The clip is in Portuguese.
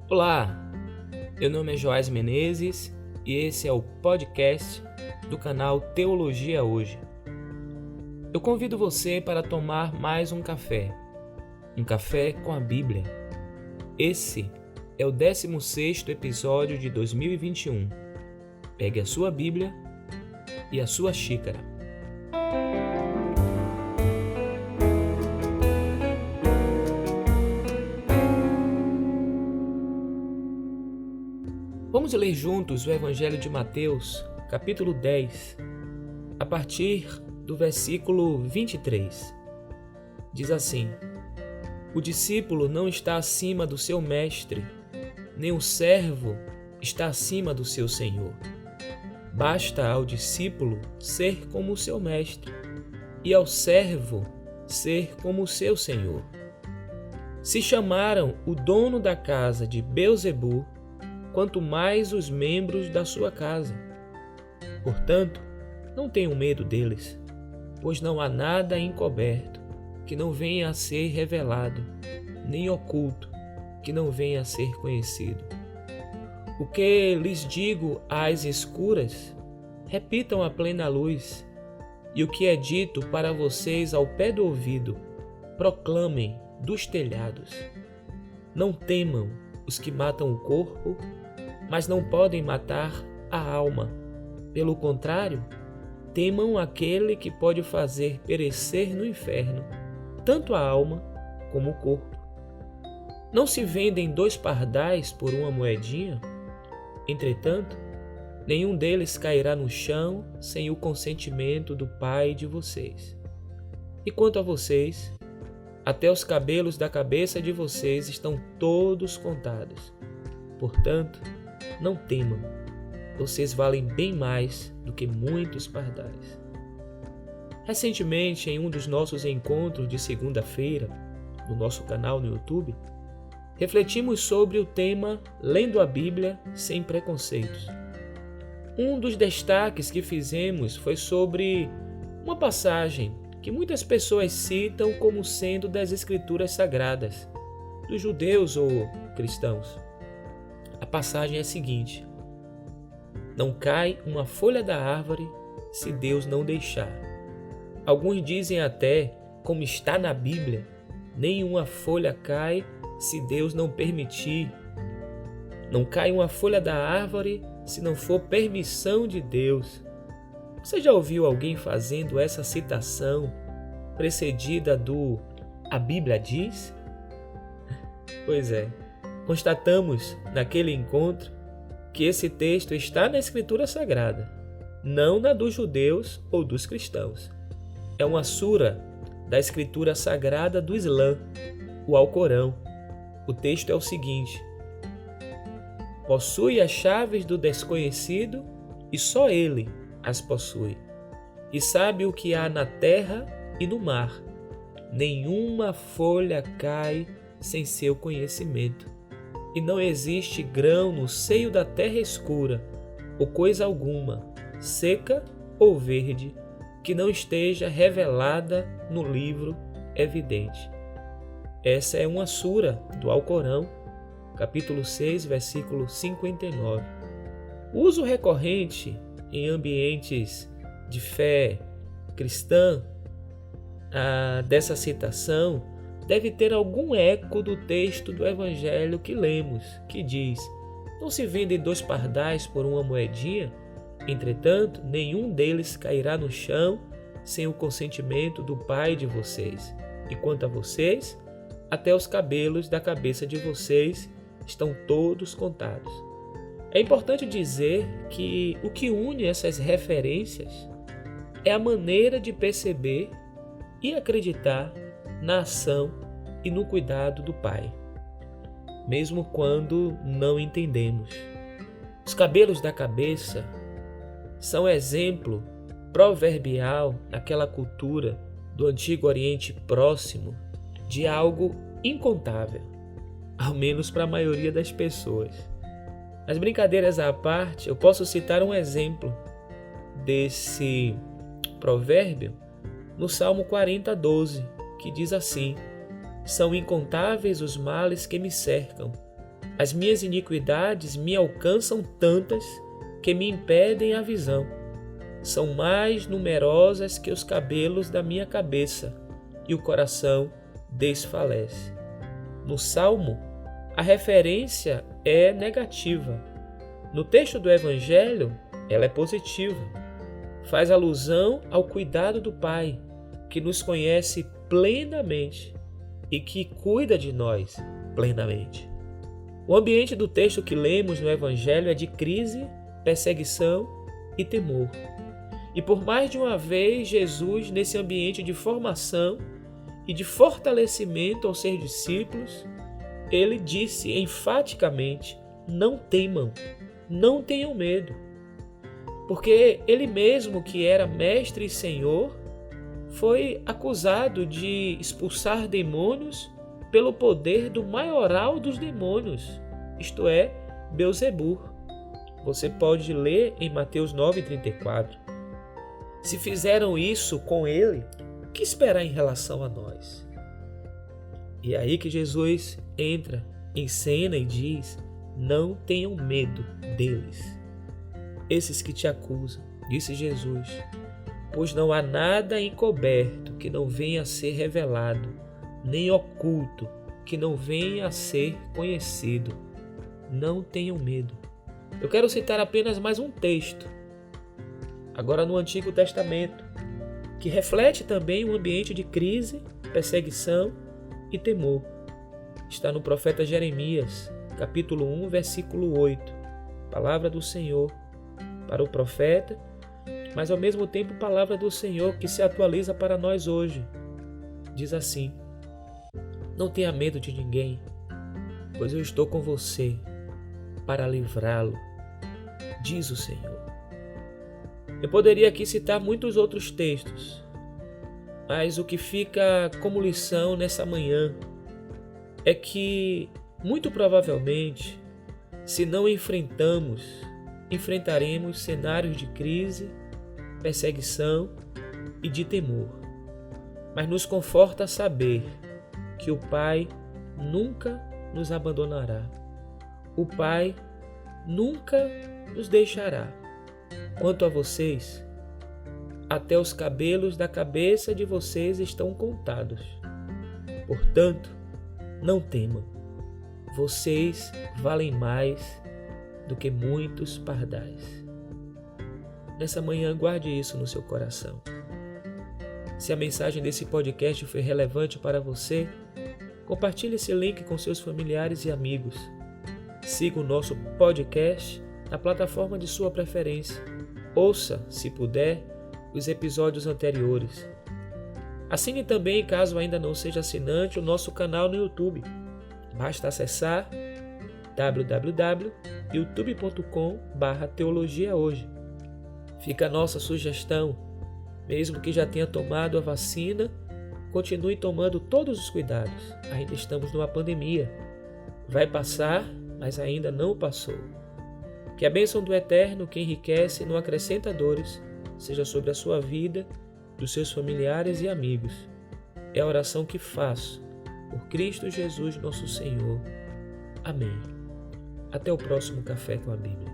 Olá, meu nome é Joás Menezes e esse é o podcast do canal Teologia Hoje. Eu convido você para tomar mais um café com a Bíblia. Esse é o 16º episódio de 2021. Pegue a sua Bíblia e a sua xícara. Vamos ler juntos o Evangelho de Mateus, capítulo 10, a partir do versículo 23. Diz assim: O discípulo não está acima do seu mestre, nem o servo está acima do seu senhor. Basta ao discípulo ser como o seu mestre, e ao servo ser como o seu senhor. Se chamaram o dono da casa de Beelzebu, quanto mais os membros da sua casa. Portanto, não tenham medo deles, pois não há nada encoberto que não venha a ser revelado, nem oculto que não venha a ser conhecido. O que lhes digo às escuras, repitam à plena luz, e o que é dito para vocês ao pé do ouvido, proclamem dos telhados. Não temam os que matam o corpo, mas não podem matar a alma. Pelo contrário, temam aquele que pode fazer perecer no inferno tanto a alma como o corpo. Não se vendem 2 pardais por uma moedinha? Entretanto, nenhum deles cairá no chão sem o consentimento do Pai de vocês. E quanto a vocês, até os cabelos da cabeça de vocês estão todos contados. Portanto, não temam, vocês valem bem mais do que muitos pardais. Recentemente, em um dos nossos encontros de segunda-feira, no nosso canal no YouTube, refletimos sobre o tema Lendo a Bíblia sem preconceitos. Um dos destaques que fizemos foi sobre uma passagem que muitas pessoas citam como sendo das Escrituras Sagradas, dos judeus ou cristãos. A passagem é a seguinte: não cai uma folha da árvore se Deus não deixar. Alguns dizem até, como está na Bíblia, nenhuma folha cai se Deus não permitir. Não cai uma folha da árvore se não for permissão de Deus. Você já ouviu alguém fazendo essa citação precedida do "a Bíblia diz"? Pois é. Constatamos naquele encontro que esse texto está na Escritura Sagrada, não na dos judeus ou dos cristãos. É uma sura da Escritura Sagrada do Islã, o Alcorão. O texto é o seguinte: possui as chaves do desconhecido e só ele as possui, e sabe o que há na terra e no mar. Nenhuma folha cai sem seu conhecimento. E não existe grão no seio da terra escura, ou coisa alguma, seca ou verde, que não esteja revelada no livro evidente. Essa é uma sura do Alcorão, capítulo 6, versículo 59. O uso recorrente em ambientes de fé cristã dessa citação deve ter algum eco do texto do Evangelho que lemos, que diz: não se vendem 2 pardais por uma moedinha? Entretanto, nenhum deles cairá no chão sem o consentimento do Pai de vocês. E quanto a vocês, até os cabelos da cabeça de vocês estão todos contados. É importante dizer que o que une essas referências é a maneira de perceber e acreditar na ação e no cuidado do Pai, mesmo quando não entendemos. Os cabelos da cabeça são exemplo proverbial naquela cultura do Antigo Oriente Próximo de algo incontável, ao menos para a maioria das pessoas. As brincadeiras à parte, eu posso citar um exemplo desse provérbio no Salmo 40:12, que diz assim: são incontáveis os males que me cercam, As minhas iniquidades me alcançam tantas que me impedem a visão. São mais numerosas que os cabelos da minha cabeça, e o coração desfalece. No Salmo, a referência é negativa. No texto do Evangelho, ela é positiva. Faz alusão ao cuidado do Pai, que nos conhece plenamente e que cuida de nós plenamente. O ambiente do texto que lemos no Evangelho é de crise, perseguição e temor. E por mais de uma vez, Jesus, nesse ambiente de formação e de fortalecimento aos seus discípulos, ele disse enfaticamente: não temam, não tenham medo. Porque ele mesmo, que era mestre e senhor, foi acusado de expulsar demônios pelo poder do maioral dos demônios, isto é, Beelzebul. Você pode ler em Mateus 9,34. Se fizeram isso com ele, o que esperar em relação a nós? E é aí que Jesus entra em cena e diz: não tenham medo deles, esses que te acusam, disse Jesus, pois não há nada encoberto que não venha a ser revelado, nem oculto que não venha a ser conhecido. Não tenham medo. Eu quero citar apenas mais um texto, agora no Antigo Testamento, que reflete também um ambiente de crise, perseguição e temor. Está no profeta Jeremias, capítulo 1, versículo 8. Palavra do Senhor para o profeta, mas ao mesmo tempo palavra do Senhor que se atualiza para nós hoje. Diz assim: não tenha medo de ninguém, pois eu estou com você para livrá-lo, diz o Senhor. Eu poderia aqui citar muitos outros textos, mas o que fica como lição nessa manhã é que, muito provavelmente, se não enfrentaremos cenários de crise, perseguição e de temor. Mas nos conforta saber que o Pai nunca nos abandonará. O Pai nunca nos deixará. Quanto a vocês, até os cabelos da cabeça de vocês estão contados. Portanto, não temam. Vocês valem mais do que muitos pardais. Nessa manhã, guarde isso no seu coração. Se a mensagem desse podcast foi relevante para você, compartilhe esse link com seus familiares e amigos. Siga o nosso podcast na plataforma de sua preferência. Ouça, se puder, os episódios anteriores. Assine também, caso ainda não seja assinante, o nosso canal no YouTube. Basta acessar www.youtube.com/teologiahoje. Fica a nossa sugestão: mesmo que já tenha tomado a vacina, continue tomando todos os cuidados. Ainda estamos numa pandemia. Vai passar, mas ainda não passou. Que a bênção do Eterno, que enriquece e não acrescenta dores, seja sobre a sua vida, dos seus familiares e amigos. É a oração que faço por Cristo Jesus, nosso Senhor. Amém. Até o próximo Café com a Bíblia.